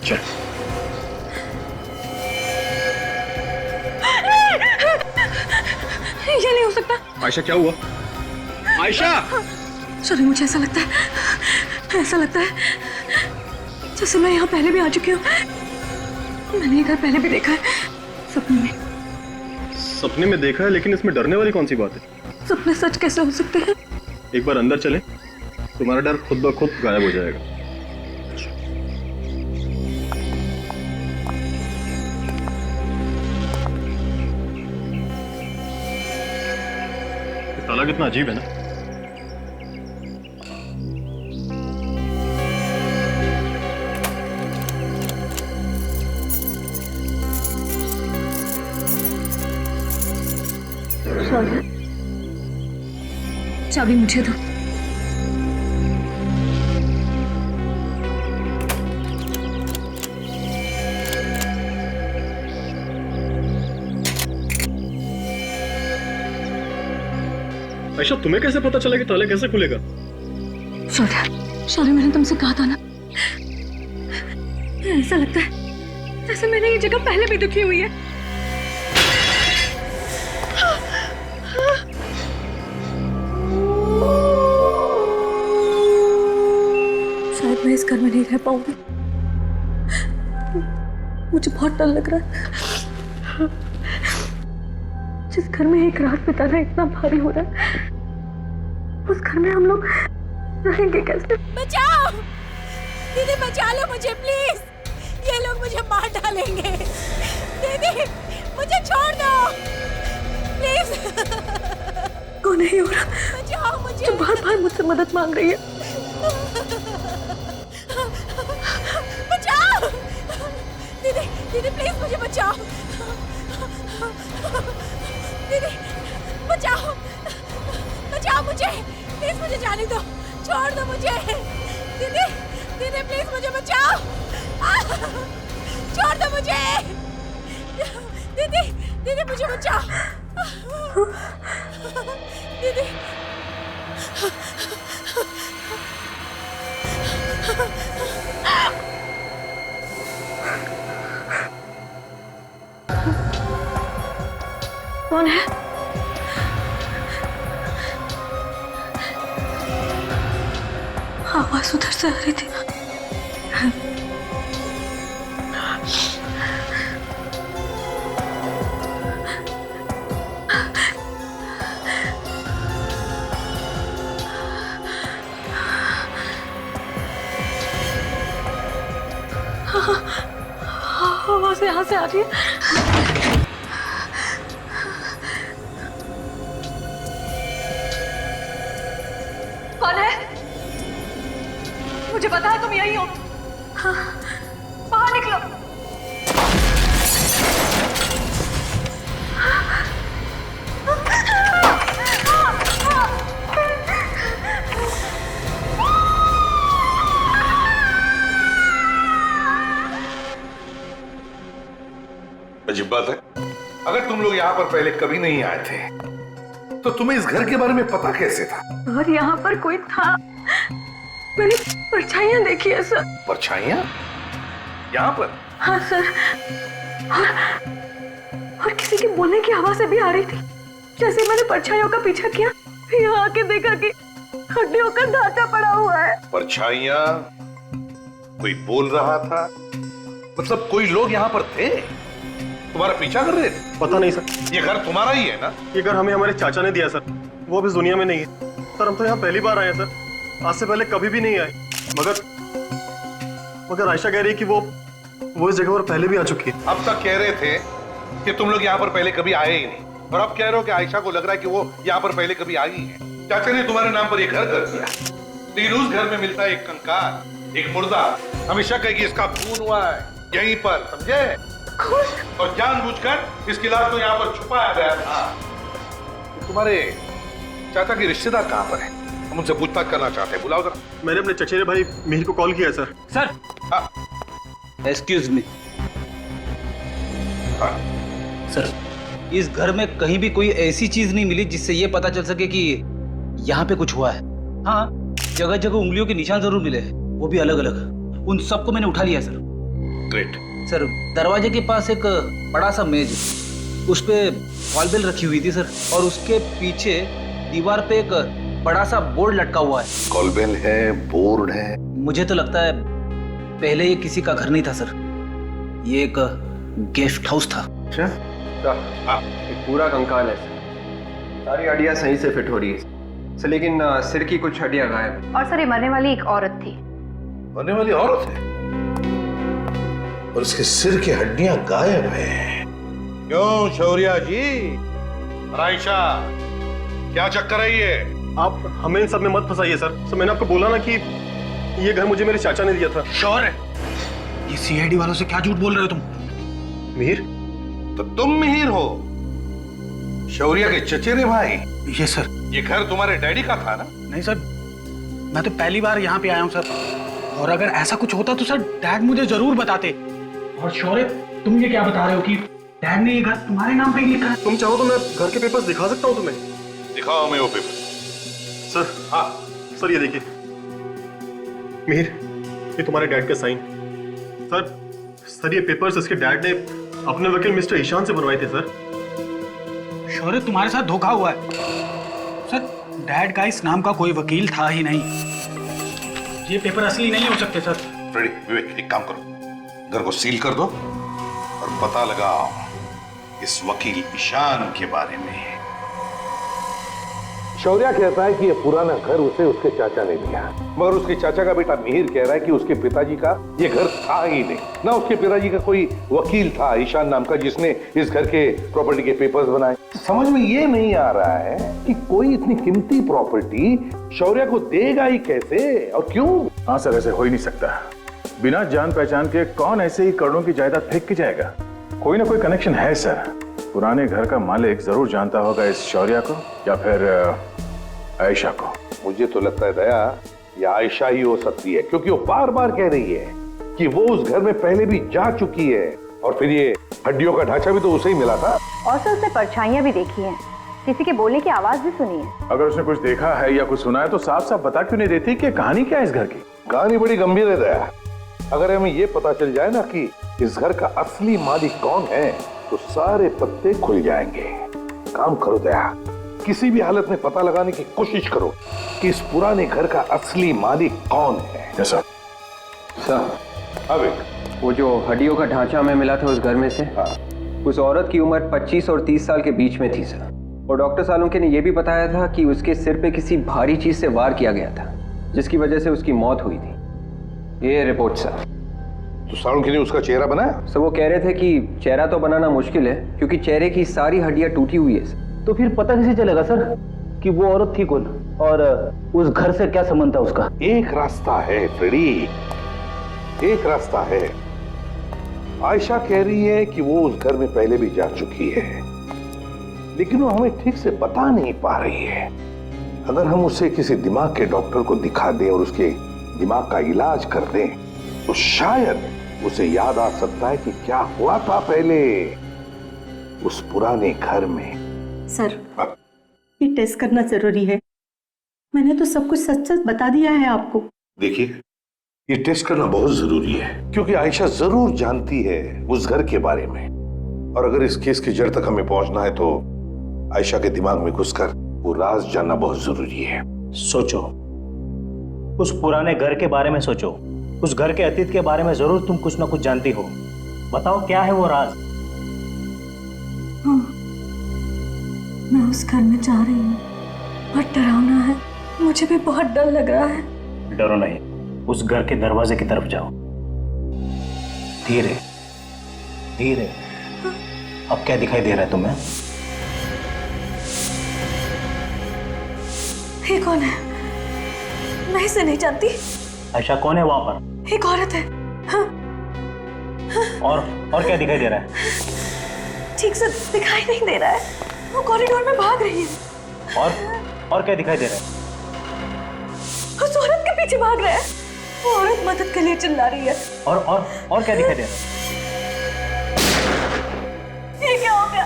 चल। ये नहीं हो सकता। आयशा क्या हुआ? आयशा! सॉरी, मुझे ऐसा लगता है जैसे मैं यहाँ पहले भी आ चुकी हूँ। मैंने ये घर पहले भी देखा है, सपने में। सपने में देखा है, लेकिन इसमें डरने वाली कौन सी बात है? सपने सच कैसे हो सकते हैं? एक बार अंदर चले, तुम्हारा डर खुद ब खुद गायब हो जाएगा। ताला कितना अजीब है ना। शौर्य, चाबी मुझे दो। आयशा, तुम्हें कैसे पता चला कि ताला कैसे खुलेगा? शौर्य, मैंने तुमसे कहा था ना, ऐसा लगता है जैसे मैंने ये जगह पहले भी देखी हुई है। शायद मैं इस घर में नहीं रह पाऊंगी। मुझे बहुत डर लग रहा है। जिस घर में एक रात बिताना इतना भारी हो रहा है, उस घर में हम लोग रहेंगे कैसे? बचाओ दीदी, बचा लो मुझे प्लीज। ये लोग मुझे मार डालेंगे। दीदी मुझे छोड़ दो प्लीज। कौन है ये औरत? बचाओ मुझे। जो बार बार मुझसे मदद मांग रही है। बचाओ दीदी, दीदी प्लीज मुझे बचाओ। दीदी बचाओ, बचाओ मुझे प्लीज, मुझे जाने दो, छोड़ दो मुझे। दीदी, दीदी प्लीज मुझे बचाओ। छोड़ दो मुझे। दीदी, दीदी मुझे बचाओ। दीदी कौन है? आवाज उधर से आ रही थी। आवाज यहाँ से आ रही है। कौन है? मुझे पता है तुम यही हो। हाँ, बाहर निकलो। अजीब बात है, अगर तुम लोग यहाँ पर पहले कभी नहीं आए थे तो तुम्हें इस घर के बारे में पता कैसे था? और यहाँ पर कोई था, मैंने परछाइयाँ देखी है सर। परछाइयाँ यहाँ पर? हाँ सर, और किसी के बोलने की आवाज भी आ रही थी। जैसे मैंने परछाइयों का पीछा किया, यहाँ आके देखा कि हड्डियों का ढांचा पड़ा हुआ है। परछाइयाँ? कोई बोल रहा था? मतलब कोई लोग यहाँ पर थे, तुम्हारा पीछा कर रहे थे? पता नहीं सर। ये घर तुम्हारा ही है ना? ये घर हमें हमारे चाचा ने दिया सर, वो भी इस दुनिया में नहीं है सर। हम तो यहाँ पहली बार आए हैं सर, आज से पहले कभी भी नहीं आए। मगर आयशा कह रही है कि वो इस जगह पर पहले भी आ चुकी है। अब तक कह रहे थे कि तुम लोग यहाँ पर पहले कभी आए ही नहीं, और अब कह रहे हो कि आयशा को लग रहा है कि वो यहाँ पर पहले कभी आई है। चाचा ने तुम्हारे नाम पर ये घर कर दिया, लेकिन उस घर में मिलता है एक कंकाल, एक मुर्दा। हमेशा कहेगी इसका खून हुआ है यहीं पर, समझे? और जानबूझकर इसकी लाश को यहाँ पर छुपाया गया था। तो तुम्हारे चाचा के रिश्तेदार कहाँ पर हैं? हम उनसे पूछताछ करना चाहते हैं, बुलाओ जरा। मैंने अपने चचेरे भाई मिहिर को कॉल किया sir. Sir, excuse me sir, इस घर में कहीं भी कोई ऐसी चीज नहीं मिली जिससे ये पता चल सके कि यहाँ पे कुछ हुआ है। हाँ, जगह जगह उंगलियों के निशान जरूर मिले हैं, वो भी अलग अलग। उन सबको मैंने उठा लिया सर। ग्रेट। सर दरवाजे के पास एक बड़ा सा मेज, उस पे वॉलबेल रखी हुई थी सर, और उसके पीछे दीवार पे एक बड़ा सा बोर्ड लटका हुआ है। कॉलबेल है, बोर्ड है। मुझे तो लगता है पहले ये किसी का घर नहीं था सर, ये एक गेस्ट हाउस था। अच्छा, एक पूरा कंकाल है सर। सारी हड्डियां सही से फिट हो रही है सर, लेकिन सिर की कुछ हड्डियां गायब है। और सर ये मरने वाली एक औरत थी। मरने वाली औरत है और उसके सिर की हड्डियां गायब है। क्यों शौर्या जी? आयशा, क्या चक्कर है ये? आप हमें इन सब में मत फंसाइए सर। सर मैंने आपको बोला ना कि ये घर मुझे मेरे चाचा ने दिया था। श्योर है? ये सीआईडी वालों से क्या झूठ बोल रहे हो तुम? मिहिर, तो तुम मिहिर हो, शौर्या के चचेरे भाई। ये सर। ये घर तुम्हारे डैडी का था ना? नहीं सर, मैं तो पहली बार यहाँ पे आया हूँ सर, और अगर ऐसा कुछ होता तो सर डैड मुझे जरूर बताते। और शौर्य, तुम ये क्या बता रहे हो कि डैड ने ये घर तुम्हारे नाम पे ही लिखा है? तुम चाहो तो मैं घर के पेपर्स दिखा सकता हूँ तुम्हें। दिखाओ हमें वो पेपर। सर, हाँ सर, ये देखिए मिहिर, ये तुम्हारे डैड का साइन। सर ये पेपर्स इसके डैड ने अपने वकील मिस्टर ईशान से बनवाए थे सर। शौर्य, तुम्हारे साथ धोखा हुआ है सर। डैड का इस नाम का कोई वकील था ही नहीं। ये पेपर असली नहीं हो सकते सर। फ्रेडी, विवेक, एक काम करो, घर को सील कर दो और पता लगाओ इस वकील ईशान के बारे में। शौर्या कहता है कि ये पुराना घर उसे उसके चाचा ने दिया, मगर उसके चाचा का बेटा मिहिर कह रहा है कि उसके पिताजी का ये घर था ही नहीं, ना उसके पिताजी का कोई वकील था ईशान नाम का जिसने इस घर के प्रॉपर्टी के पेपर्स बनाए। समझ में ये नहीं आ रहा है कि कोई इतनी कीमती प्रॉपर्टी शौर्या को देगा ही कैसे और क्यों? हाँ सर, ऐसे हो ही नहीं सकता। बिना जान पहचान के कौन ऐसे ही करोड़ों की जायदाद फेंक के जाएगा? कोई ना कोई कनेक्शन है सर। पुराने घर का मालिक जरूर जानता होगा इस शौर्या को या फिर आयशा को। मुझे तो लगता है दया, ये आयशा ही हो सकती है, क्योंकि वो बार बार कह रही है कि वो उस घर में पहले भी जा चुकी है, और फिर ये हड्डियों का ढांचा भी तो उसे ही मिला था। और सर उसने परछाइयां भी देखी हैं, किसी के बोलने की आवाज भी सुनी है। अगर उसने कुछ देखा है या कुछ सुना है तो साफ साफ बता क्यों नहीं देती कि कहानी क्या है इस घर की? कहानी बड़ी गंभीर है दया। अगर हमें ये पता चल जाए ना कि इस घर का असली मालिक कौन है तो सारे पत्ते खुल जाएंगे। काम करो दया, किसी भी हालत में पता लगाने की कोशिश करो कि इस पुराने घर का असली मालिक कौन है। सर, अबे वो जो हड्डियों का ढांचा हमें मिला था उस घर में से, उस औरत की उम्र 25 और 30 साल के बीच में थी सर। और डॉक्टर सालुंके ने यह भी बताया था कि उसके सिर पे किसी भारी चीज से वार किया गया था, जिसकी वजह से उसकी मौत हुई थी। ये रिपोर्ट सर। तो सालुंके ने उसका चेहरा बनाया? सर वो कह रहे थे कि चेहरा तो बनाना मुश्किल है क्योंकि चेहरे की सारी हड्डियां टूटी हुई है सर। तो फिर पता कैसे चलेगा सर कि वो औरत थी कौन और उस घर से क्या संबंध था उसका? एक रास्ता है फ्रेडी, एक रास्ता है। आयशा कह रही है कि वो उस घर में पहले भी जा चुकी है, लेकिन वो हमें ठीक से बता नहीं पा रही है। अगर हम उसे किसी दिमाग के डॉक्टर को दिखा दें और उसके दिमाग का इलाज कर दें तो शायद उसे याद आ सकता है कि क्या हुआ था पहले उस पुराने घर में। सर, ये टेस्ट करना जरूरी है। मैंने तो सब कुछ सच सच बता दिया है आपको। देखिए, ये टेस्ट करना बहुत जरूरी है क्योंकि आयशा जरूर जानती है उस घर के बारे में, और अगर इस केस की जड़ तक हमें पहुंचना है तो आयशा के दिमाग में घुसकर वो राज जानना बहुत जरूरी है। सोचो, उस पुराने घर के बारे में सोचो, उस घर के अतीत के बारे में जरूर तुम कुछ ना कुछ जानती हो। बताओ क्या है वो राज? हाँ, मैं उस घर में जा रही हूँ। बहुत डरावना है, मुझे भी बहुत डर लग रहा है। डरो नहीं, उस घर के दरवाजे की तरफ जाओ। धीरे धीरे। अब क्या दिखाई दे रहा है तुम्हें? ये कौन है? मैं इसे नहीं जानती। आयशा कौन है वहां पर? एक औरत है। हाँ। और क्या दिखाई दे रहा है? ठीक से दिखाई नहीं दे रहा है। वो कॉरिडोर में भाग रही है। और क्या दिखाई दे रहा है? उस औरत के पीछे भाग रहा है। वो औरत मदद के लिए चिल्ला रही है। और क्या दिखाई दे रहा है? ये क्या हो गया?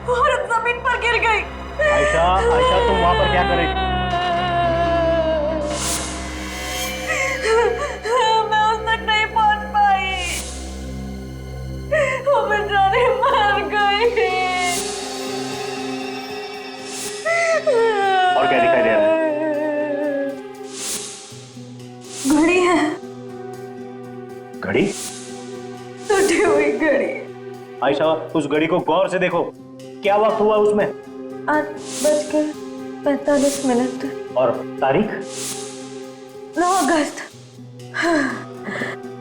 वो औरत जमीन पर गिर गई। आयशा, तुम वहां पर क्या कर रही थी? मैं उस तक नहीं पहुंच पाई। घड़ी? टूटी हुई घड़ी। आयशा, उस घड़ी को गौर से देखो, क्या वक्त हुआ उसमें? 8:45। और तारीख? 9 अगस्त।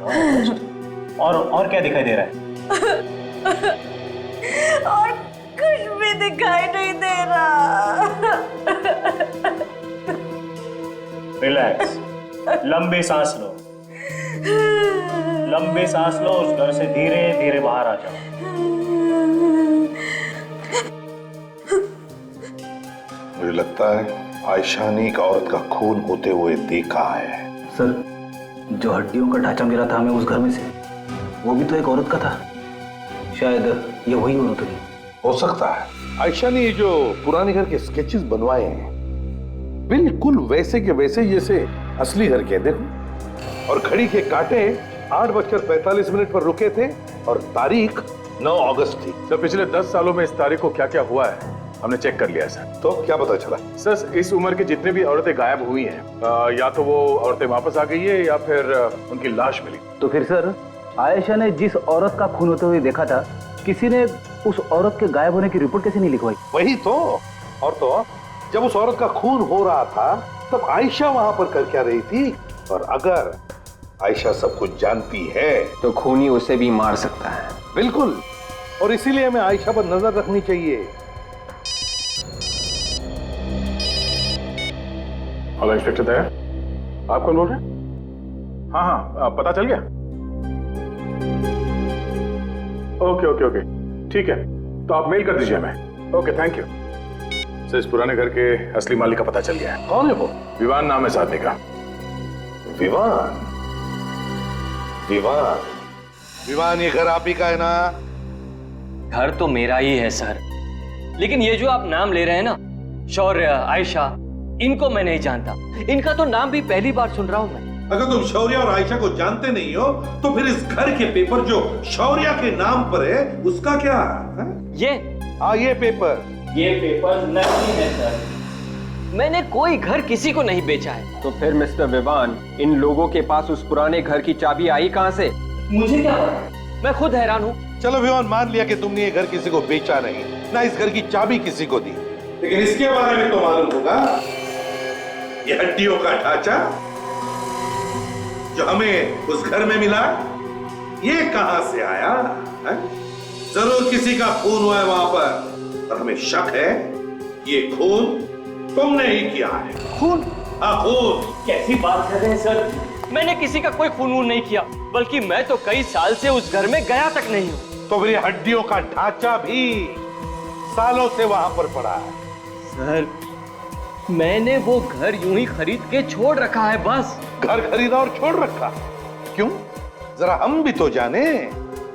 9 अगस्त। और क्या दिखाई दे रहा है? और कुछ भी दिखाई नहीं दे रहा। रिलैक्स, लंबी सांस लो, लंबी सांस लो। उस घर से धीरे धीरे बाहर आ जाओ। मुझे लगता है आयशा ने एक औरत का खून होते हुए देखा है। सर, जो हड्डियों का ढांचा मिला था हमें उस घर में से, वो भी तो एक औरत का था। शायद ये वही औरत होगी। हो सकता है आयशा ने ये जो पुराने घर के स्केचेस बनवाए हैं बिल्कुल वैसे के वैसे जैसे असली घर के। देखो, और घड़ी के कांटे 8:45 पर रुके थे और तारीख 9 अगस्त थी। सर, पिछले 10 सालों में इस तारीख को क्या क्या हुआ है हमने चेक कर लिया सर। तो क्या पता चला? सर, इस उम्र की जितनी भी औरतें गायब हुई हैं, या तो वो औरतें वापस आ गई है या फिर उनकी लाश मिली। तो फिर सर, आयशा ने जिस औरत का खून होते हुए देखा था, किसी ने उस औरत के गायब होने की रिपोर्ट कैसे नहीं लिखवाई? वही तो। और तो जब उस औरत का खून हो रहा था तब आयशा वहां पर कर क्या रही थी? और अगर आयशा सब कुछ जानती है तो खूनी उसे भी मार सकता है। बिल्कुल, और इसीलिए हमें आयशा पर नजर रखनी चाहिए। हेलो इंस्पेक्टर दया, आप कौन बोल रहे हैं? हाँ, पता चल गया? ओके, ठीक है, तो आप मेल कर दीजिए हमें। Okay, thank you sir. इस पुराने घर के असली मालिक का पता चल गया है। कौन है वो? विवान नाम है इस आदमी का। विवान? विवान, ये घर आप ही का है ना? घर तो मेरा ही है सर, लेकिन ये जो आप नाम ले रहे हैं ना, शौर्य, आयशा, इनको मैं नहीं जानता। इनका तो नाम भी पहली बार सुन रहा हूं मैं। अगर तुम शौर्य और आयशा को जानते नहीं हो तो फिर इस घर के पेपर जो शौर्य के नाम पर है उसका क्या है? ये पेपर नकली है सर। मैंने कोई घर किसी को नहीं बेचा है। तो फिर मिस्टर विवान, इन लोगों के पास उस पुराने घर की चाबी आई कहां से? मुझे क्या पता, मैं खुद हैरान हूँ। चलो विवान, मान लिया कि तुमने ये घर किसी को बेचा नहीं, ना इस घर की चाबी किसी को दी, लेकिन इसके बारे में तो मालूम होगा। ये हड्डियों का ढांचा जो हमें उस घर में मिला, ये कहां से आया है? जरूर किसी का खून हुआ है वहां पर, और हमें शक है ये खून तुमने ही किया है। खून? हाँ, खून। कैसी बात कर रहे हैं सर? मैंने किसी का कोई खून नहीं किया, बल्कि मैं तो कई साल से उस घर में गया तक नहीं हूँ। तो फिर हड्डियों का ढांचा भी सालों से वहां पर पड़ा है। सर, मैंने वो घर यूं ही खरीद के छोड़ रखा है बस। घर खरीदा और छोड़ रखा? क्यों? जरा हम भी तो जाने।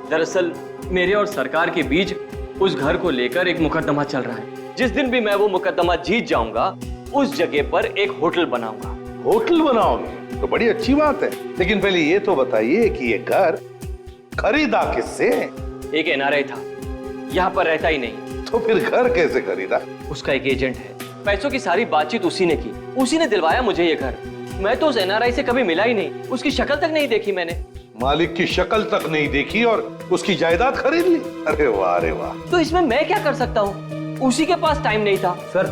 दरअसल मेरे और सरकार के बीच उस घर को लेकर एक मुकदमा चल रहा है। जिस दिन भी मैं वो मुकदमा जीत जाऊंगा, उस जगह पर एक होटल बनाऊंगा। होटल बनाओगे? तो बड़ी अच्छी बात है, लेकिन पहले ये तो बताइए कि ये घर खरीदा किससे? एक एनआरआई था, यहाँ पर रहता ही नहीं। तो फिर घर कैसे खरीदा? उसका एक एजेंट है, पैसों की सारी बातचीत उसी ने की, उसी ने दिलवाया मुझे ये घर। मैं तो उस एनआरआई से कभी मिला ही नहीं, उसकी शक्ल तक नहीं देखी मैंने। मालिक की शक्ल तक नहीं देखी और उसकी जायदाद खरीद ली? अरे वाह, अरे वाह। तो इसमें मैं क्या कर सकता हूँ? उसी के पास टाइम नहीं था। सर,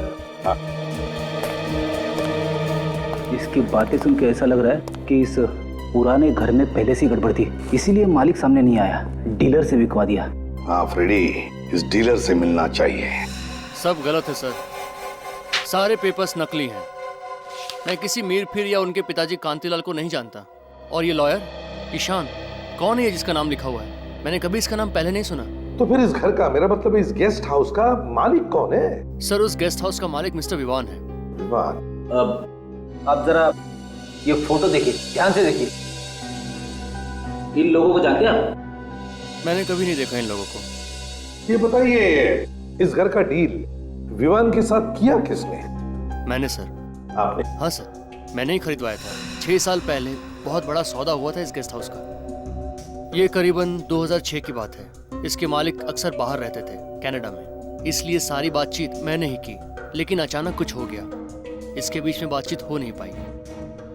इसकी बातें सुन के ऐसा लग रहा है कि इस पुराने घर में पहले से गड़बड़ थी, इसीलिए मालिक सामने नहीं आया, डीलर से बिकवा दिया। हाँ फ्रेडी, इस डीलर से मिलना चाहिए। सब गलत है सर, सारे पेपर्स नकली हैं। मैं किसी मीर फिर या उनके पिताजी कांतिलाल को नहीं जानता। और ये लॉयर ईशान कौन है जिसका नाम लिखा हुआ है? मैंने कभी इसका नाम पहले नहीं सुना। तो फिर इस घर का, मेरा मतलब इस गेस्ट हाउस का मालिक कौन है? सर, उस गेस्ट हाउस का मालिक मिस्टर विवान है। विवान? अब आप जरा ये फोटो देखिए, ध्यान से देखिए। इन लोगों को जानते हैं आप? मैंने कभी नहीं देखा इन लोगों को। ये बताइए, इस घर का डील विवान के साथ किया किसने? मैंने सर। आपने? हाँ सर, मैंने ही खरीदवाया था। 6 साल पहले बहुत बड़ा सौदा हुआ था इस गेस्ट हाउस का। ये करीबन 2006 की बात है। इसके मालिक अक्सर बाहर रहते थे, कनाडा में, इसलिए सारी बातचीत मैंने ही की। लेकिन अचानक कुछ हो गया, इसके बीच में बातचीत हो नहीं पाई।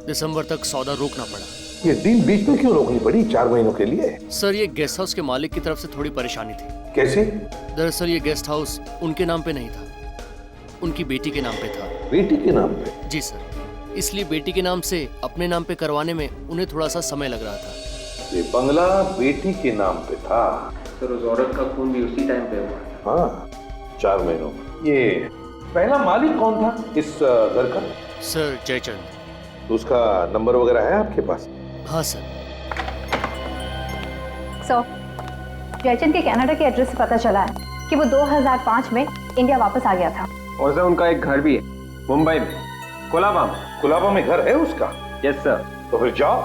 दिसंबर तक सौदा रोकना पड़ा। ये डील बीच में क्यों रोकनी पड़ी 4 महीनों के लिए? सर ये गेस्ट हाउस के मालिक की तरफ से थोड़ी परेशानी थी। कैसे? दरअसल ये गेस्ट हाउस उनके नाम पे नहीं था, उनकी बेटी के नाम पे था। बेटी के नाम पे? जी सर, इसलिए बेटी के नाम से अपने नाम पे करवाने में उन्हें थोड़ा सा समय लग रहा था। ये बंगला बेटी के नाम पे था? सर उस औरत का खून भी उसी टाइम पे हुआ। हाँ, 4 महीनों में। ये पहला मालिक कौन था इस घर का? सर जयचंद। तो उसका नंबर वगैरह है आपके पास? हाँ सर। जयचंद के कनाडा के एड्रेस से पता चला है कि वो 2005 में इंडिया वापस आ गया था। और सर उनका एक घर भी है मुंबई में, कुलाबा में। कुलाबा में घर है उसका? Yes sir. तो फिर जाओ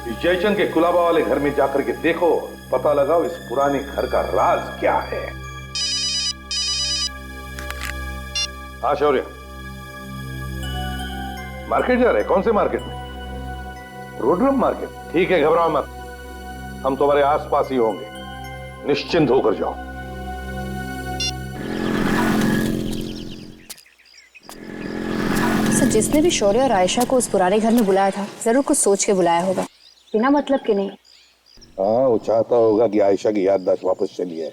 इस जयचंद के कुलाबा वाले घर में जाकर के देखो, पता लगाओ इस पुराने घर का राज क्या है। हाँ शौर्य, मार्केट जा रहे? कौन से मार्केट में? रोडरम मार्केट? ठीक है, घबराओ मत, हम तुम्हारे आसपास ही होंगे, निश्चिंत होकर जाओ। सर जिसने भी शौर्य और आयशा को उस पुराने घर में बुलाया था जरूर कुछ सोच के बुलाया होगा, बिना मतलब के नहीं। हाँ, वो चाहता होगा कि आयशा की याददाश्त वापस चली आए,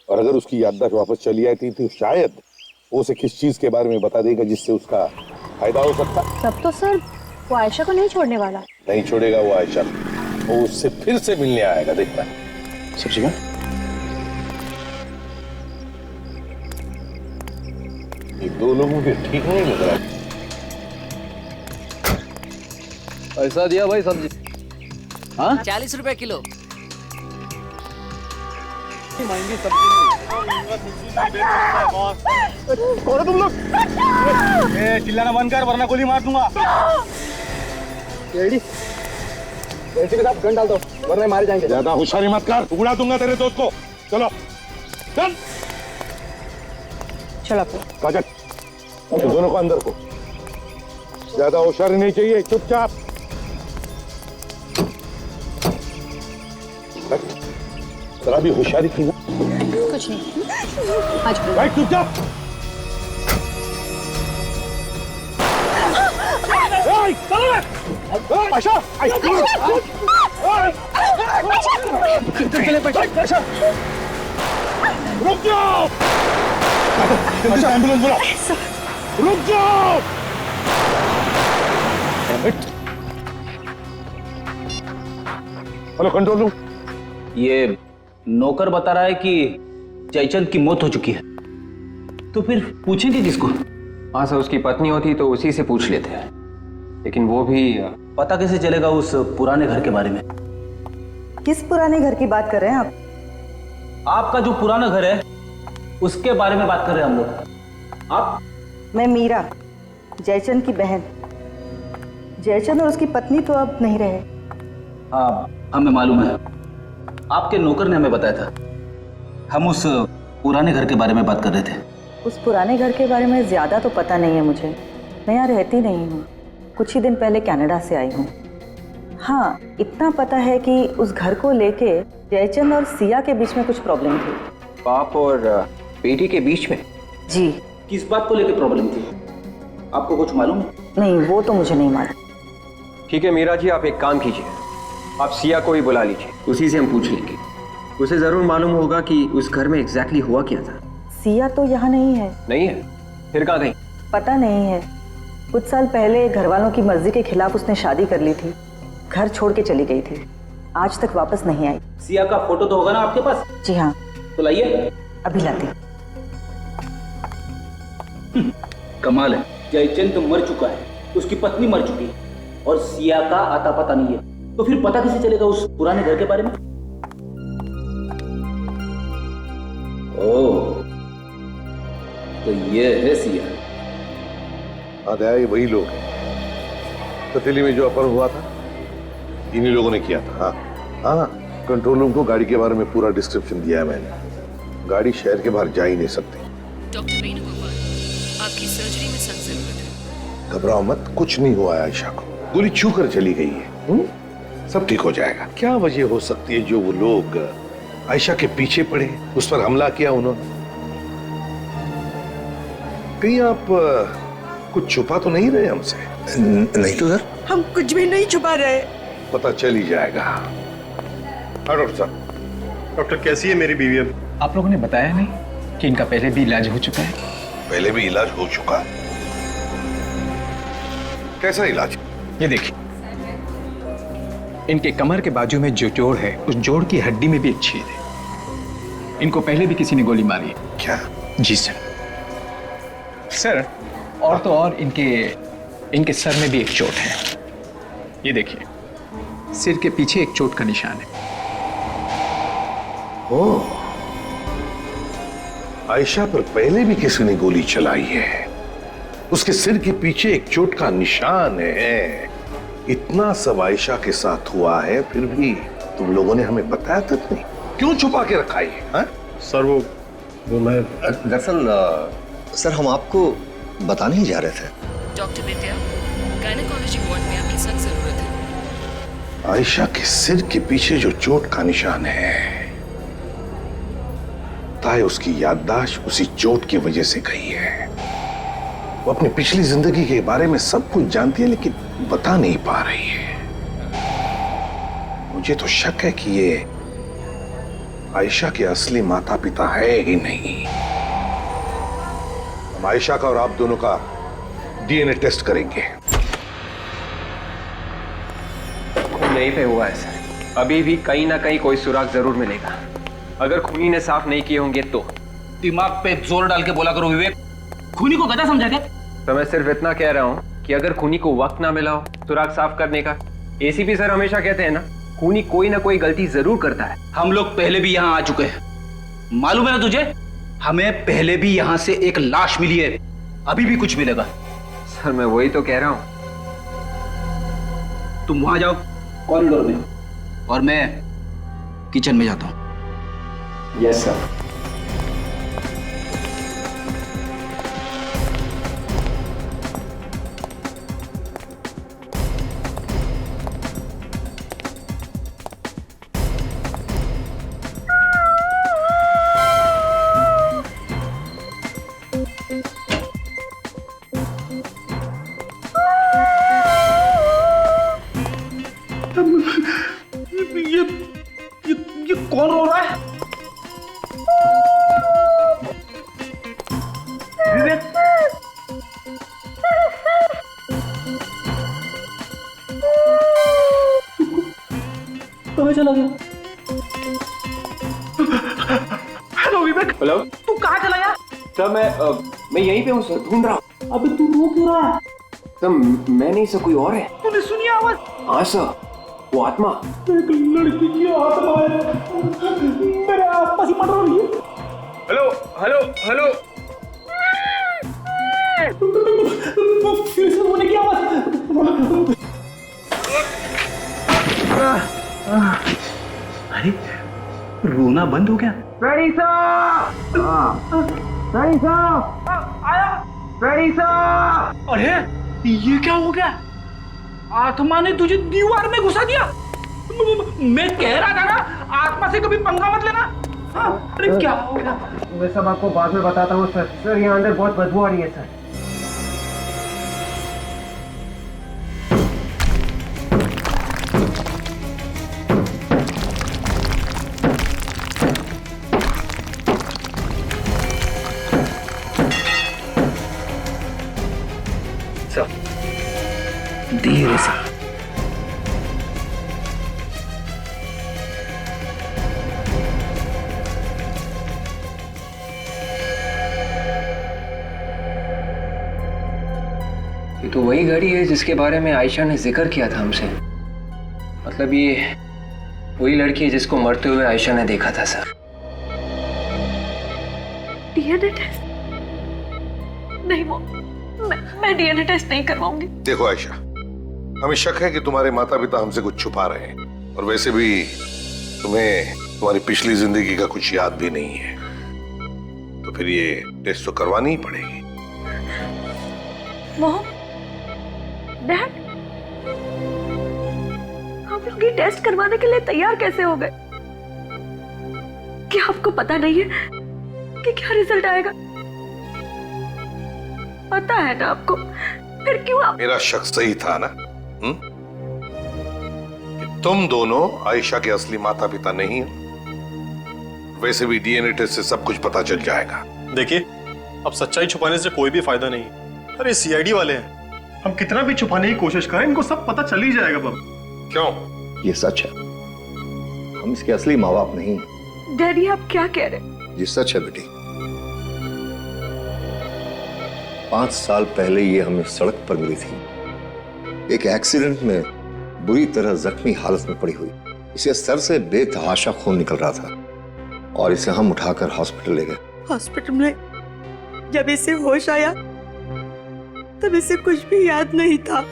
और अगर उसकी याददाश्त वापस चली आई थी तो शायद वो उसे किस चीज के बारे में बता देगा जिससे उसका फायदा हो सकता। तब तो सर वो आयशा को नहीं छोड़ने वाला। नहीं छोड़ेगा वो आयशा, वो उससे फिर से मिलने आएगा, देखना। सब ठीक है? ये दो लोगों के ठीक नहीं लग रहा। पैसा दिया भाई सब्जी? हाँ 40 रुपए किलो। महंगी सब्जी कौन तुम लोग? चिल्लाना बंद कर वरना गोली मार दूंगा। रेडी? के साथ गन डाल दो वरना मारे जाएंगे। ज्यादा होशियारी मत कर, उड़ा दूंगा तेरे दोस्त को। चलो चल चलो काजल, दोनों को अंदर को। ज्यादा होशियारी नहीं चाहिए, चुपचाप। जरा भी होशियारी की ना। कुछ नहीं, आज भाई चुपचाप। आयशा, रुक जाओ, एम्बुलेंस बुलाओ, रुक जाओ। Hello control room. ये नौकर बता रहा है कि जयचंद की मौत हो चुकी है, तो फिर पूछेंगे किसको? हाँ सर, उसकी पत्नी होती तो उसी से पूछ लेते हैं, लेकिन वो भी पता कैसे चलेगा उस पुराने घर के बारे में? किस पुराने घर की बात कर रहे हैं आप? आपका जो पुराना घर है उसके बारे में बात कर रहे हैं हम लोग। आप? मैं मीरा, जयचंद की बहन। जयचंद और उसकी पत्नी तो अब नहीं रहे। हाँ हमें मालूम है, आपके नौकर ने हमें बताया था। हम उस पुराने घर के बारे में बात कर रहे थे। उस पुराने घर के बारे में ज्यादा तो पता नहीं है मुझे, मैं यहाँ रहती नहीं हूँ, कुछ ही दिन पहले कनाडा से आई हूँ। हाँ इतना पता है कि उस घर को लेके जयचंद और सिया के बीच में कुछ प्रॉब्लम थी। बाप और बेटी के बीच में? जी। किस बात को लेकर प्रॉब्लम थी, आपको कुछ मालूम है? नहीं, वो तो मुझे नहीं मालूम। ठीक है मीरा जी, आप एक काम कीजिए, आप सिया को ही बुला लीजिए, उसी से हम पूछ लेंगे। उसे जरूर मालूम होगा कि उस घर में एग्जैक्टली हुआ क्या था। सिया तो यहाँ नहीं है। नहीं है? फिर कहाँ गई? पता नहीं है, कुछ साल पहले घर वालों की मर्जी के खिलाफ उसने शादी कर ली थी, घर छोड़ के चली गई थी, आज तक वापस नहीं आई। सिया का फोटो तो होगा ना आपके पास? जी हाँ। तो लाइए। अभी लाती। कमाल है, जयचंद तो मर चुका है, उसकी पत्नी मर चुकी है और सिया का आता पता नहीं है, तो फिर पता कैसे चलेगा उस पुराने घर के बारे में? ओह, तो ये है सिया। हाँ दया, ये वही लोग हैं। तो दिल्ली में जो अपहरण हुआ था इन्हीं लोगों ने किया था। हाँ हाँ, कंट्रोल रूम को गाड़ी के बारे में पूरा डिस्क्रिप्शन दिया है मैंने। गाड़ी शहर के बाहर जा ही नहीं सकती। डॉक्टर वेणुगोपाल, आपकी सर्जरी में सख्त जरूरत है। घबराओ मत, कुछ नहीं हुआ है आयशा को, गोली छू कर चली गई है। सब ठीक हो जाएगा। क्या वजह हो सकती है जो वो लोग आयशा के पीछे पड़े, उस पर हमला किया उन्होंने? कहीं आप कुछ छुपा तो नहीं रहे हमसे? नहीं तो सर, हम कुछ भी नहीं छुपा रहे। पता चल ही जाएगा। हाँ डॉक्टर साहब। डॉक्टर कैसी है मेरी बीवी अब? आप लोगों ने बताया नहीं कि इनका पहले भी इलाज हो चुका है? पहले भी इलाज हो चुका? कैसा इलाज? ये देखिए, इनके कमर के बाजू में जो जोड़ है उस जोड़ की हड्डी में भी एक छेद है। इनको पहले भी किसी ने गोली मारी है। क्या? जी सर, और तो और इनके सर में भी एक चोट है। ये देखिए, सिर के पीछे एक चोट का निशान है। ओह, आयशा पर पहले भी किसी ने गोली चलाई है। उसके सिर के पीछे एक चोट का निशान है। इतना सब आयशा के साथ हुआ है, फिर भी तुम लोगों ने हमें बताया तक नहीं। क्यों छुपा के रखा है? हाँ? सर वो मैं दरअसल सर हम आपको बताने ही जा रहे थे। डॉक्टर विद्या, गायनेकोलॉजी वार्ड में आपकी सख्त जरूरत है। आयशा के सिर के पीछे जो चोट का निशान है, ताए उसकी याददाश्त उसी चोट की वजह से गई है। वो अपनी पिछली जिंदगी के बारे में सब कुछ जानती है, लेकिन बता नहीं पा रही है। मुझे तो शक है कि ये आयशा के असली माता पिता है ही नहीं। हम आयशा का और आप दोनों का डीएनए टेस्ट करेंगे। यहीं पे हुआ है सर। अभी भी कहीं ना कहीं कोई सुराग जरूर मिलेगा। अगर खूनी ने साफ नहीं किए होंगे तो। दिमाग पे जोर डाल के बोला करो विवेक, खूनी को गधा समझा क्या? तो मैं सिर्फ इतना कह रहा हूँ कि अगर खूनी को वक्त ना मिला हो सुराग साफ करने का, एसीपी सर हमेशा कहते हैं ना, खूनी कोई ना कोई गलती जरूर करता है। हम लोग पहले भी यहाँ आ चुके हैं, मालूम है ना तुझे? हमें पहले भी यहाँ से एक लाश मिली है, अभी भी कुछ मिलेगा। सर मैं वही तो कह रहा हूँ। तुम वहां जाओ कॉरिडोर में, और मैं किचन में जाता हूँ। Yes sir. ये कौन रो रहा है? विवेक, कहाँ चला गया? हेलो विवेक। हेलो, तू कहाँ चला गया? सर मैं यहीं पे हूँ सर, ढूंढ रहा हूँ। अबे तू रो क्यों रहा है? सर मैं नहीं सर, कोई और है। तूने सुनी आवाज? हाँ सर, वो आत्मा। एक लड़की की आत्मा है, मेरे आसपास ही मर रही है। हेलो हेलो हेलो, फिर से रोने की आवाज। अरे रोना बंद हो गया। फ्रेडी साहब, फ्रेडी साहब आया। फ्रेडी साहब। अरे ये क्या हो गया? आत्मा ने तुझे दीवार में घुसा दिया। मैं कह रहा था ना, आत्मा से कभी पंगा मत लेना। हाँ, अरे क्या हो गया? मैं सब आपको बाद में बताता हूँ सर। सर यहाँ अंदर बहुत बदबू आ रही है सर। धीरे से। ये तो वही घड़ी है जिसके बारे में आयशा ने जिक्र किया था हमसे। मतलब ये वही लड़की है जिसको मरते हुए आयशा ने देखा था सर। डीएनए टेस्ट नहीं, वो मैं डीएनए टेस्ट नहीं करवाऊंगी। देखो आयशा, हमें शक है कि तुम्हारे माता पिता हमसे कुछ छुपा रहे हैं, और वैसे भी तुम्हें तुम्हारी पिछली जिंदगी का कुछ याद भी नहीं है, तो फिर ये टेस्ट तो करवानी ही पड़ेगी। मॉम, डैड, हम लोग ये टेस्ट करवाने के लिए तैयार कैसे हो गए? क्या आपको पता नहीं है कि क्या रिजल्ट आएगा? पता है ना आपको, फिर क्यों आप? मेरा शक सही था ना, कि तुम दोनों आयशा के असली माता पिता नहीं हो। वैसे भी डीएनए टेस्ट से सब कुछ पता चल जाएगा। देखिए, अब सच्चाई छुपाने से कोई भी फायदा नहीं। अरे सीआईडी वाले हैं, हम कितना भी छुपाने की कोशिश करें इनको सब पता चल ही जाएगा। बब क्यों? ये सच है, हम इसके असली माँ बाप नहीं। डैडी आप क्या कह रहे हैं? ये सच है बेटी। 5 साल पहले ये हमें सड़क पर मिली थी, एक एक्सीडेंट में बुरी तरह जख्मी हालत में पड़ी हुई। इसे सर से बेतहाशा खून निकल रहा था और इसे हम उठाकर हॉस्पिटल ले गए। हॉस्पिटल में जब इसे होश आया तब इसे कुछ भी याद नहीं था।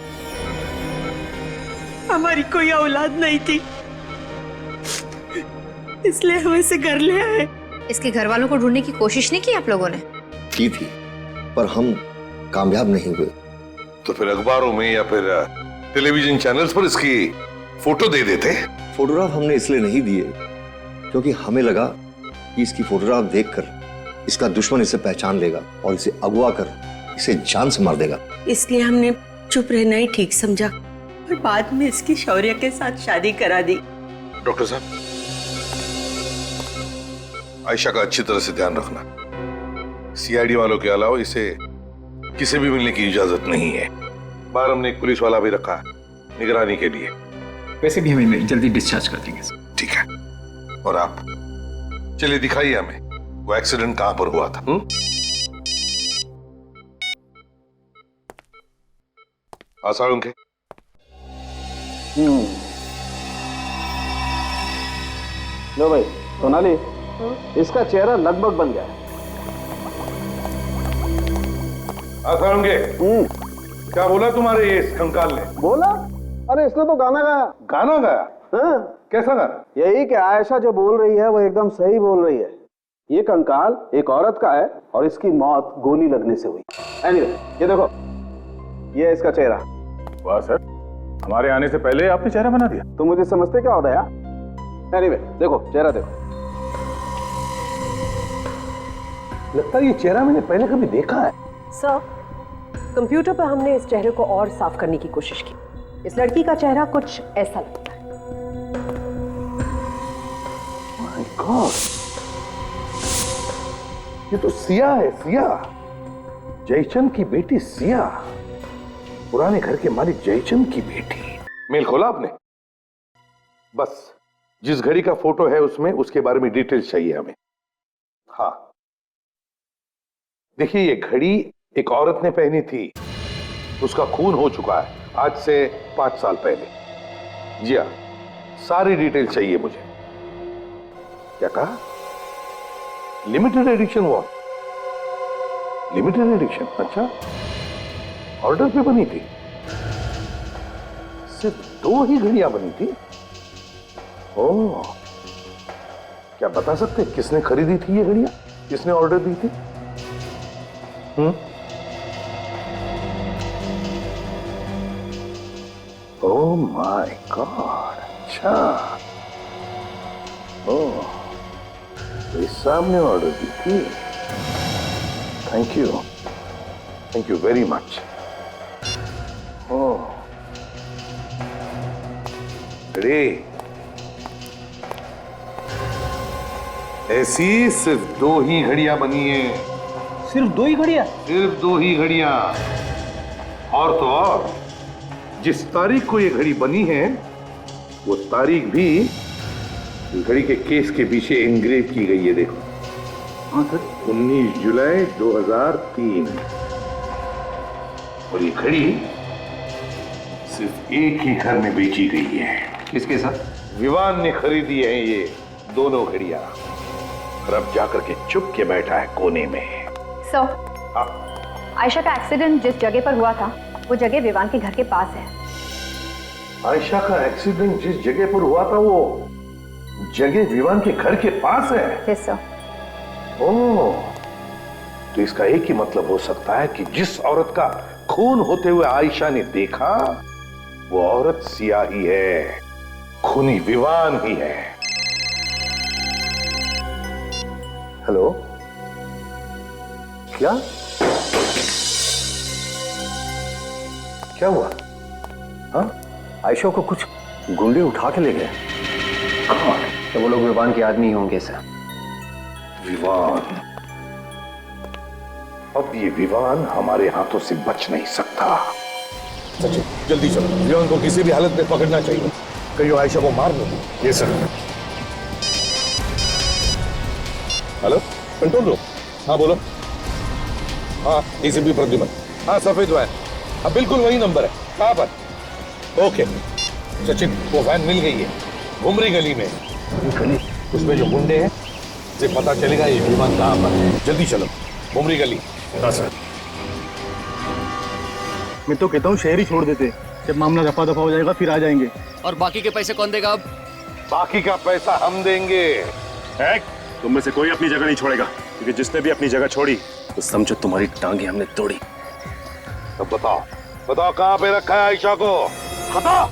हमारी कोई औलाद नहीं थी, इसलिए हम इसे घर ले आए। इसके घर वालों को ढूंढने की कोशिश नहीं की आप लोगों ने? की थी, पर हम कामयाब नहीं हुए। तो फिर अखबारों में या फिर टेलीविजन चैनल्स पर इसकी फोटो दे देते। फोटोग्राफ हमने इसलिए नहीं दिए क्योंकि हमें लगा कि इसकी फोटोग्राफ देखकर इसका दुश्मन इसे पहचान लेगा और इसे अगवा कर इसे जान से मार देगा। इसलिए हमने चुप रहना ही ठीक समझा और बाद में इसकी शौर्य के साथ शादी करा दी। डॉक्टर साहब, आयशा का अच्छी तरह से ध्यान रखना। सीआईडी वालों के अलावा इसे किसी भी मिलने की इजाजत नहीं है। बाहर हमने एक पुलिस वाला भी रखा है निगरानी के लिए। वैसे भी हमें जल्दी डिस्चार्ज कर देंगे। ठीक है, और आप चलिए दिखाइए हमें वो एक्सीडेंट कहां पर हुआ था। आसाड़ों के लो भाई सोनाली, इसका चेहरा लगभग बन गया है। आसाड़ों के क्या बोला तुम्हारे ये कंकाल ने? बोला? अरे इसने तो गाना गाया। गाना गाया? हाँ। कैसा गाना? यही कि आयशा जो बोल रही है वो एकदम सही बोल रही है। ये कंकाल एक औरत का है और इसकी मौत गोली लगने से हुई। एनीवे, ये देखो, ये इसका चेहरा। वाह सर, हमारे आने से पहले आपने चेहरा बना दिया। तुम मुझे समझते क्या होता यार? एनीवे, देखो चेहरा देखो। लगता है ये चेहरा मैंने पहले कभी देखा है। सर, कंप्यूटर पर हमने इस चेहरे को और साफ करने की कोशिश की। इस लड़की का चेहरा कुछ ऐसा लगता है। माय गॉड, ये तो सिया है। सिया, जयचंद की बेटी सिया, पुराने घर के मालिक जयचंद की बेटी। मेल खोला आपने? बस जिस घड़ी का फोटो है उसमें उसके बारे में डिटेल्स चाहिए हमें। हाँ, देखिए ये घड़ी एक औरत ने पहनी थी, उसका खून हो चुका है आज से 5 साल पहले। जी हाँ, सारी डिटेल चाहिए मुझे। क्या कहा? Limited edition? वो लिमिटेड एडिशन? अच्छा, ऑर्डर पे बनी थी? सिर्फ 2 ही घड़ियां बनी थी? ओह, क्या बता सकते किसने खरीदी थी ये घड़ियां? किसने ऑर्डर दी थी? ओह माय गॉड, अच्छा। ओह, तो इस सामने ऑर्डर दी थी। Thank you very much. Oh, अरे ऐसी सिर्फ 2 ही घड़ियां बनी है। सिर्फ 2 ही घड़ियां? सिर्फ 2 ही घड़ियां। और तो और जिस तारीख को ये घड़ी बनी है वो तारीख भी इस घड़ी के केस के पीछे एनग्रेव की गई है। देखो, 19 जुलाई 2003। और ये घड़ी सिर्फ एक ही घर में बेची गई है। किसके साथ? विवान ने खरीदी है ये दोनों घड़ियां और अब जाकर के चुप के बैठा है कोने में। आयशा का एक्सीडेंट जिस जगह पर हुआ था वो जगह विवान के घर के पास है। आयशा का एक्सीडेंट जिस जगह पर हुआ था वो जगह विवान के घर के पास है? Yes sir. ओह, तो इसका एक ही मतलब हो सकता है कि जिस औरत का खून होते हुए आयशा ने देखा वो औरत सिया ही है, खूनी विवान ही है। हेलो, क्या क्या हुआ? हाँ, आयशा को कुछ गुंडे उठा के ले गए? तो वो लोग विवान के आदमी होंगे सर। विवान? अब ये विवान हमारे हाथों से बच नहीं सकता। सचिन जल्दी चलो, विवान को किसी भी हालत में पकड़ना चाहिए, कहीं वो आयशा को मार नहीं। ये सर। Hello control room. हाँ बोलो। हाँ एसीपी प्रद्युमन। हाँ सफेद वैन। हाँ बिल्कुल वही नंबर है। कहाँ पर? ओके सचिन, वो वैन मिल गई है, घुमरी गली में। गली? उसमें जो गुंडे हैं से पता चलेगा ये विमान कहाँ पर है। जल्दी चलो, घुमरी गली। हाँ सर। मैं तो कहता हूँ शहर ही छोड़ देते, जब मामला रफा दफा हो जाएगा फिर आ जाएंगे। और बाकी के पैसे कौन देगा अब? बाकी का पैसा हम देंगे। तुम में से कोई अपनी जगह नहीं छोड़ेगा, क्योंकि जिसने भी अपनी जगह छोड़ी तो समझो तुम्हारी टांगे हमने तोड़ी। अब बताओ बताओ कहाँ पे रखा है आयशा को? बताओ।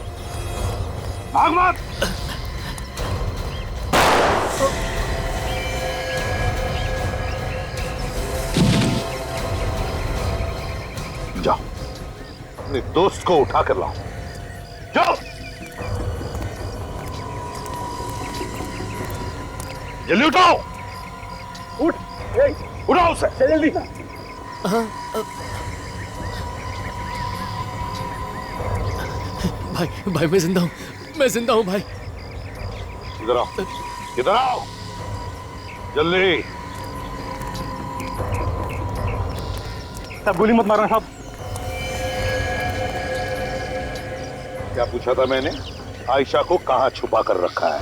भाग मत। जाओ अपने दोस्त को उठा कर लाओ। जाओ जल्दी उठाओ। उठ उठाओ उसे जल्दी। भाई भाई मैं जिंदा हूँ, मैं जिंदा हूँ भाई। इधर आओ, इधर आओ जल्दी। साहब गोली मत मारना साहब। क्या पूछा था मैंने? आयशा को कहाँ छुपा कर रखा है?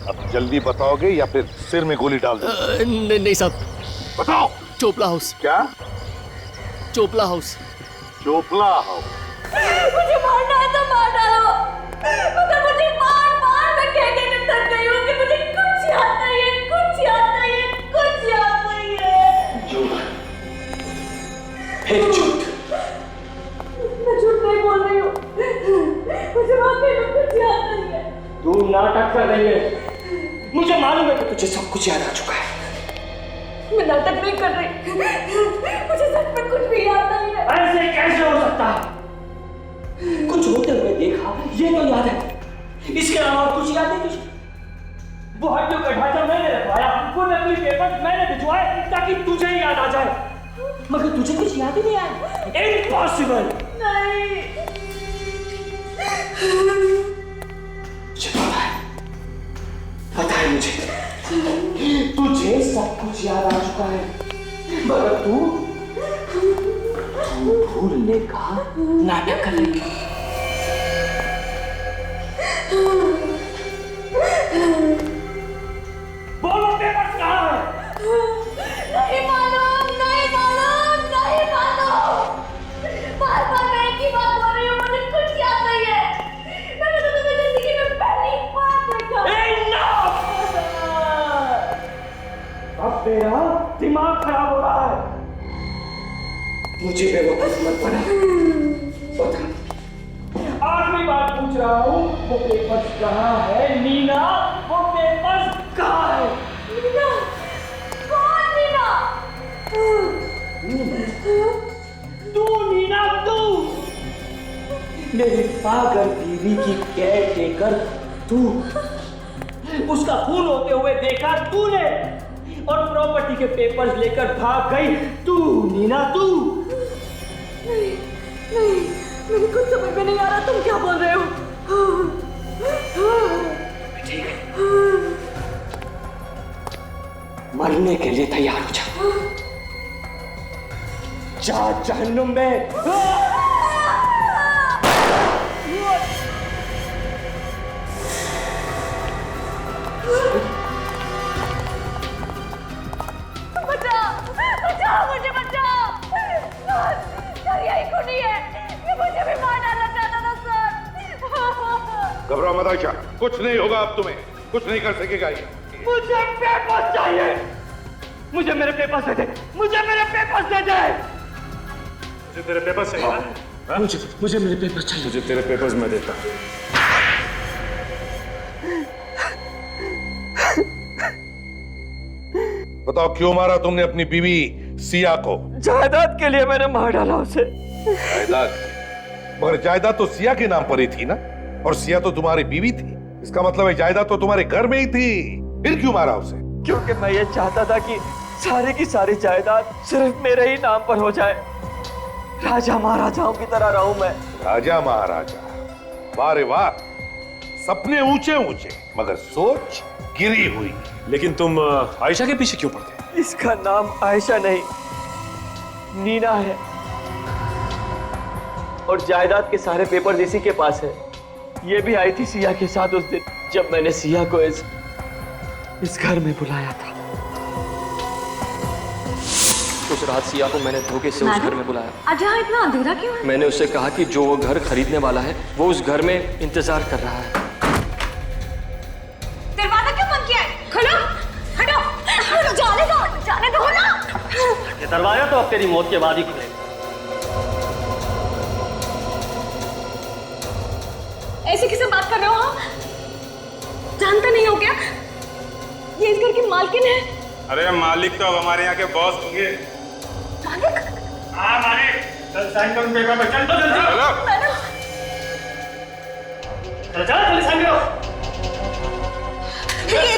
अब जल्दी बताओगे या फिर सिर में गोली डाल दो? नहीं साहब। बताओ। चोपला हाउस। क्या? चोपला हाउस। चोपला हाउस? मुझे मारना है तो मार डालो, मगर मुझे मार मार मैं कहने में थक गई हूँ कि मुझे कुछ याद नहीं है, कुछ याद नहीं है, कुछ याद नहीं है। झूठ, फिर झूठ। मैं झूठ नहीं बोल रही हूँ, मुझे वाकई में कुछ याद नहीं है। तू नाटक कर रही है, मुझे मालूम है कि तुझे सब कुछ याद आ चुका है। मैं नाटक नहीं कर रही, मुझे सच में कुछ भी याद नहीं है। ऐसे कैसे हो सकता है? कुछ होते हुए देखा ये तो याद है, इसके अलावा कुछ याद नहीं तुझे? वो हड्डियों का ढांचा मैंने रखवाया, वो नकली पेपर मैंने भिजवाए ताकि तुझे ही याद आ जाए, मगर तुझे कुछ याद ही नहीं आया। इम्पॉसिबल। नहीं। मुझे पता है मुझे, तुझे सब कुछ याद आ चुका है, मगर तू भूलने का नाटक कर रही है। बोलो पेपर कहाँ है? नहीं मालूम, नहीं मालूम, नहीं मालूम। बार-बार मैं एक ही बात बोल रही हूँ, मुझे कुछ याद नहीं है। मैंने तो तुम्हें जिंदगी में पहली बार देखा। अब तेरा दिमाग खराब हो रहा है। मुझे बेवकूफ मत बना। बता, आखिरी बार पूछ रहा हूँ, वो पेपर्स कहाँ है? नीना, वो पेपर्स कहाँ है? नीना? कौन नीना? तू नीना, तू मेरी पागल बीवी की केयर टेकर, तू उसका खून होते हुए देखा तूने, और प्रॉपर्टी के पेपर्स लेकर भाग गई तू, नीना तू। नहीं, नहीं, मेरी कुछ समझ में नहीं आ रहा, तुम क्या बोल रहे हो? ठीक है, मरने के लिए तैयार हो जा, जा जहन्नुम में। बचाओ, मुझे बचाओ। सर यही खूनी है, ये मुझे भी मार डालना चाहता था सर। घबराओ मत आयशा, कुछ नहीं होगा, अब तुम्हें कुछ नहीं कर सकेगा ये। मुझे पेपर्स चाहिए, मुझे मेरे पेपर्स दे दे, मुझे मेरे पेपर्स दे दे। मुझे तेरे पेपर्स चाहिए ना? मुझे मेरे पेपर्स चाहिए। मुझे तेरे पेपर्स मैं देता हूँ। बताओ क्यों मारा तुमने अपनी बीवी सिया को? जायदाद के लिए मैंने मार डाला उसे। जायदाद? मगर जायदाद तो सिया के नाम पर ही थी ना? और सिया तो तुम्हारी बीवी थी, इसका मतलब है जायदाद तो तुम्हारे घर में ही थी, फिर क्यों मारा उसे? क्योंकि मैं ये चाहता था कि सारी की सारी जायदाद सिर्फ मेरे ही नाम पर हो जाए। राजा महाराजाओं की तरह रहूं मैं। राजा महाराजा, वाह रे वाह, सपने ऊंचे ऊंचे मगर सोच गिरी हुई। लेकिन तुम आयशा के पीछे क्यों पड़ गए? इसका नाम आयशा नहीं, नीना है, और जायदाद के सारे पेपर इसी के पास है। ये भी आई थी सिया के साथ उस दिन जब मैंने सिया को इस घर में बुलाया था। उस रात सिया को मैंने धोखे से उस घर में बुलाया। आज यहाँ इतना अंधेरा क्यों है? मैंने उससे कहा कि जो वो घर खरीदने वाला है वो उस घर में इंतजार कर रहा है। दरवाजा क्यों बंद किया है? खोलो, हटो, जाने दो ना। ये दरवाजा तो अब तेरी मौत के बाद ही खुलेगा। ऐसे किसे बात कर रहे हो आप? जानते नहीं हो क्या? ये इस घर की मालकिन है। अरे मालिक तो अब हमारे यहाँ के बॉस होंगे। मालिक? हाँ मालिक, चल साइन करो पेपर पे, चल तो जल्दी। चलो जल्दी साइन करो। ये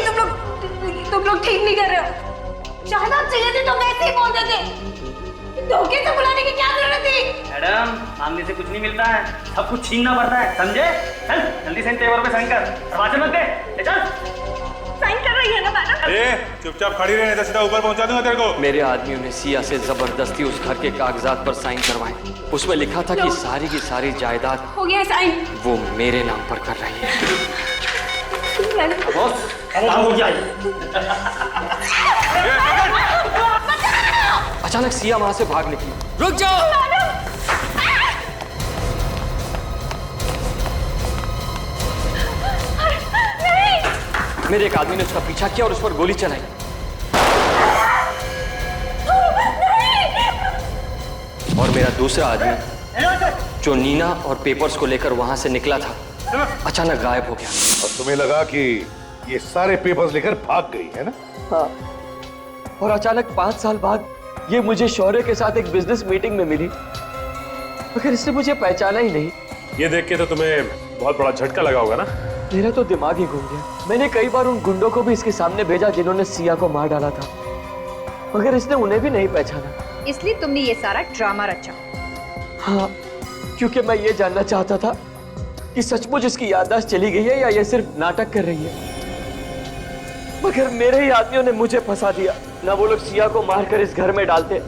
तुम लोग ठीक नहीं कर रहे हो। जायदाद चाहिए थी तो वैसे ही बोल देते। धोखे से बुलाने की क्या जरूरत थी? मैडम, मांगने से कुछ नहीं मिलता है, सब कुछ छीनना पड़ता है, समझे? चल जल्दी से इन पेपर पे साइन कर, दरवाजे मत दे, चल। साइन कर रही है ना मैडम? चुपचाप खड़ी रहे, नहीं तो सीधा ऊपर पहुंचा दूंगा तेरे को। मेरे आदमियों ने सिया से जबरदस्ती उस घर के कागजात पर साइन करवाए। उसमें लिखा था कि सारी की सारी जायदाद हो गया साइन। वो मेरे नाम पर कर रही है। बॉस, काम हो गया। अचानक सिया वहां से भाग निकली। रुक जाओ। मेरे एक आदमी ने उसका पीछा किया और उस पर गोली चलाई। और मेरा दूसरा आदमी जो नीना और पेपर्स को लेकर वहां से निकला था, अचानक गायब हो गया। और तुम्हें लगा कि ये सारे पेपर्स लेकर भाग गई है ना? हाँ, और अचानक 5 साल बाद ये मुझे शौर्य के साथ एक बिजनेस मीटिंग में मिली, मगर इसने मुझे पहचाना ही नहीं। ये देख के तो तुम्हें बहुत बड़ा झटका लगा होगा ना? मेरा तो दिमाग ही घूम गया। मैंने कई बार उन गुंडों को भी इसके सामने भेजा जिन्होंने सिया को मार डाला था, मगर इसने उन्हें भी नहीं पहचाना। इसलिए तुमने ये सारा ड्रामा रचा? हाँ, क्योंकि मैं ये जानना चाहता था कि सचमुच इसकी याददाश्त चली गई है या ये सिर्फ नाटक कर रही है। मगर मेरे ही आदमियों ने मुझे फंसा दिया। ना वो लोग सिया को मारकर इस घर में डालते,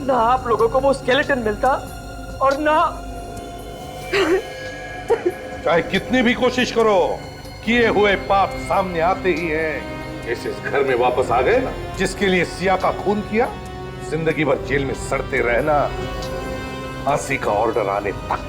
ना आप लोगों को वो स्केलेटन मिलता, और ना चाहे कितनी भी कोशिश करो, किए हुए पाप सामने आते ही हैं। जैसे इस घर में वापस आ गए ना, जिसके लिए सिया का खून किया, जिंदगी भर जेल में सड़ते रहना, फांसी का ऑर्डर आने तक।